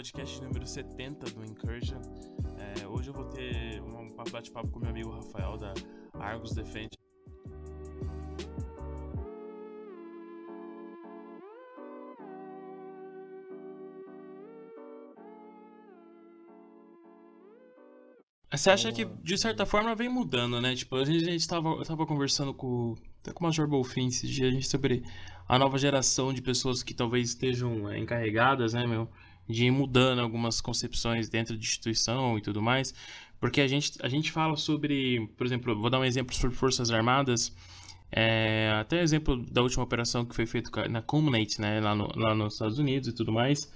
podcast número 70 do Incursion. Hoje eu vou ter um bate-papo com meu amigo Rafael da Argus Defense. Você acha que, de certa forma, vem mudando, né? Tipo, a gente tava conversando até com o Major Bolfin esses dias, a gente sobre a nova geração de pessoas que talvez estejam encarregadas, né, meu? De ir mudando algumas concepções dentro de instituição e tudo mais. Porque a gente fala sobre, por exemplo, vou dar um exemplo sobre Forças Armadas. Até exemplo da última operação que foi feita na Culminate, né, lá nos Estados Unidos e tudo mais.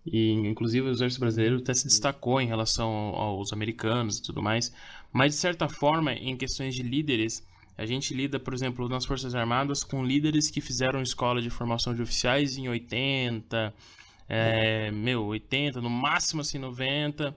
E, inclusive, o exército brasileiro até se destacou em relação aos americanos e tudo mais. Mas, de certa forma, em questões de líderes, a gente lida, por exemplo, nas Forças Armadas com líderes que fizeram escola de formação de oficiais em 80, 80, no máximo assim 90.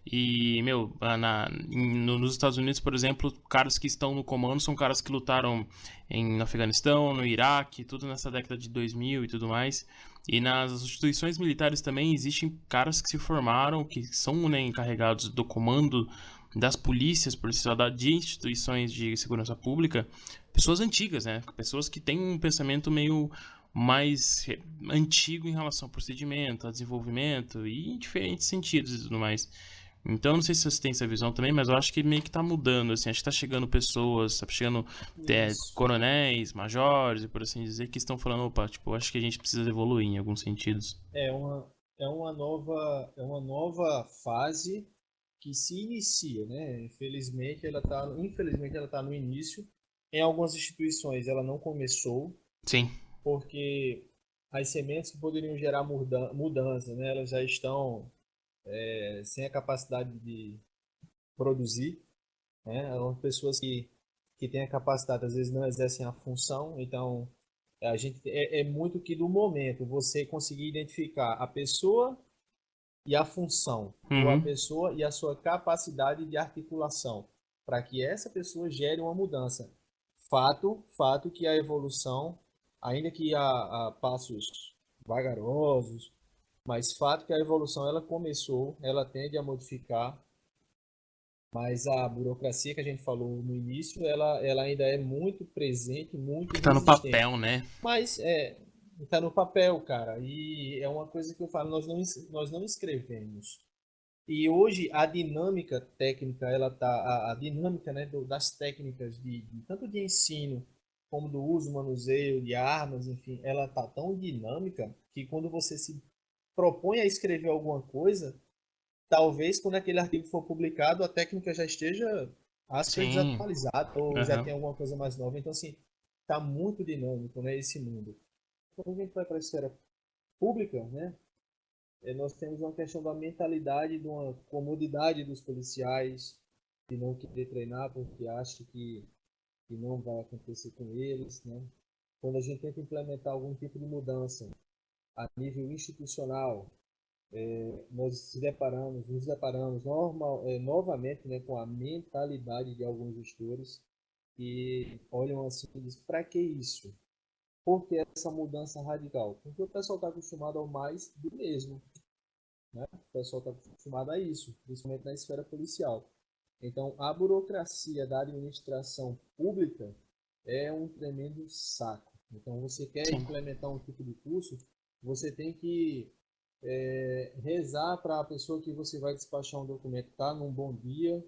E, nos Estados Unidos, por exemplo, caras que estão no comando são caras que lutaram no Afeganistão, no Iraque, tudo nessa década de 2000 e tudo mais. E nas instituições militares também existem caras que se formaram, que são, né, encarregados do comando das polícias, Polícia Militar, de instituições de segurança pública, pessoas antigas, né? Pessoas que têm um pensamento meio mais antigo em relação ao procedimento, ao desenvolvimento e em diferentes sentidos e tudo mais. Então, não sei se você tem essa visão também, mas eu acho que meio que tá mudando, assim, acho que tá chegando pessoas, tá chegando Isso. coronéis, majores e por assim dizer, que estão falando, opa, tipo, acho que a gente precisa evoluir em alguns sentidos. É uma nova fase que se inicia, né? Infelizmente ela tá no início. Em algumas instituições ela não começou, Sim. porque as sementes que poderiam gerar mudança, né? Elas já estão sem a capacidade de produzir, né? São pessoas que têm a capacidade, às vezes não exercem a função, então a gente é muito que do momento você conseguir identificar a pessoa e a função, ou a Uhum. pessoa e a sua capacidade de articulação, para que essa pessoa gere uma mudança. Fato que a evolução, ainda que a passos vagarosos, mas fato que a evolução ela começou, ela tende a modificar, mas a burocracia que a gente falou no início, ela ainda é muito presente, muito Que tá no resistente. papel, né? Mas tá no papel, cara. E é uma coisa que eu falo, nós não escrevemos. E hoje a dinâmica técnica, a dinâmica, né, das técnicas tanto de ensino como do uso, manuseio de armas, enfim, ela tá tão dinâmica que quando você se propõe a escrever alguma coisa, talvez quando aquele artigo for publicado, a técnica já esteja aspas Sim. desatualizada ou já Aham. tenha alguma coisa mais nova. Então assim, tá muito dinâmico, né, esse mundo. Quando a gente vai para a esfera pública, né, nós temos uma questão da mentalidade, de uma comodidade dos policiais, de não querer treinar porque acha que não vai acontecer com eles, né? Quando a gente tenta implementar algum tipo de mudança a nível institucional, nos deparamos novamente, né, com a mentalidade de alguns gestores que olham assim e dizem, para que isso? Por que essa mudança radical? Porque o pessoal está acostumado ao mais do mesmo, né? O pessoal está acostumado a isso, principalmente na esfera policial. Então, a burocracia da administração pública é um tremendo saco. Então, você quer Sim. implementar um tipo de curso, você tem que rezar para a pessoa que você vai despachar um documento estar num bom dia,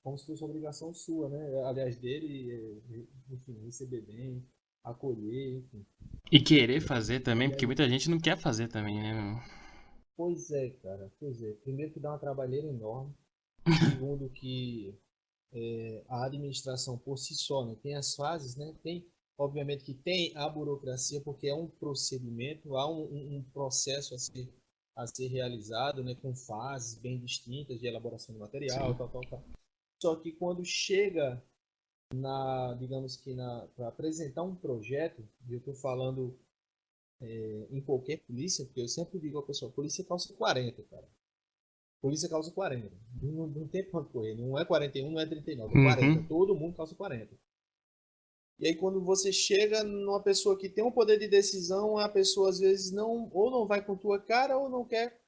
como se fosse obrigação sua, né? Aliás, dele, enfim, receber bem, acolher, enfim. E querer fazer também, E porque aí, muita gente não quer fazer também, né, meu? pois é, cara, pois é. Primeiro que dá uma trabalheira enorme. Segundo que a administração por si só, né, tem as fases, né? Tem, obviamente que tem a burocracia, porque é um procedimento, há um processo a ser realizado, né, com fases bem distintas de elaboração de material, Sim. tal, tal, tal. Só que quando chega digamos que para apresentar um projeto, e eu estou falando em qualquer polícia, porque eu sempre digo ao pessoal, polícia calça 40, cara. Polícia calça 40. Não tem pra onde correr. Não é 41, não é 39, é 40. Uhum. Todo mundo calça 40. E aí quando você chega numa pessoa que tem um poder de decisão, a pessoa às vezes não, ou não vai com tua cara, ou não quer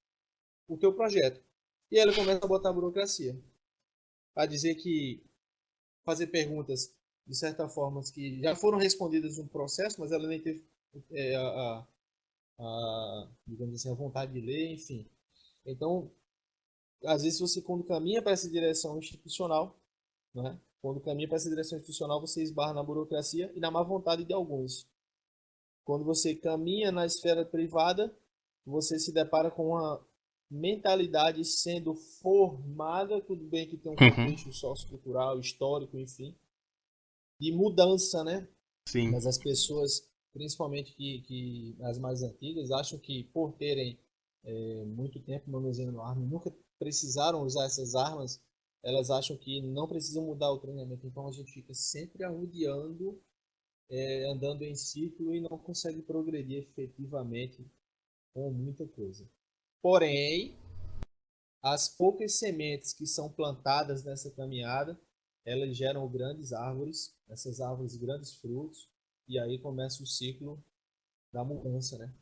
o teu projeto. E aí ele começa a botar a burocracia. A dizer que fazer perguntas, de certa forma, que já foram respondidas no processo, mas ela nem teve digamos assim, a vontade de ler, enfim. Então, às vezes você, quando caminha para essa direção institucional, né? Quando caminha para essa direção institucional, você esbarra na burocracia e na má vontade de alguns. Quando você caminha na esfera privada, você se depara com uma mentalidade sendo formada, tudo bem que tem um Uhum. contexto sociocultural, histórico, enfim, de mudança, né? Sim. Mas as pessoas, principalmente as mais antigas, acham que por terem muito tempo manuseando arma, nunca precisaram usar essas armas, elas acham que não precisam mudar o treinamento. Então a gente fica sempre arrodeando, andando em círculo e não consegue progredir efetivamente com muita coisa. Porém, as poucas sementes que são plantadas nessa caminhada, elas geram grandes árvores, essas árvores grandes frutos, e aí começa o ciclo da mudança, né?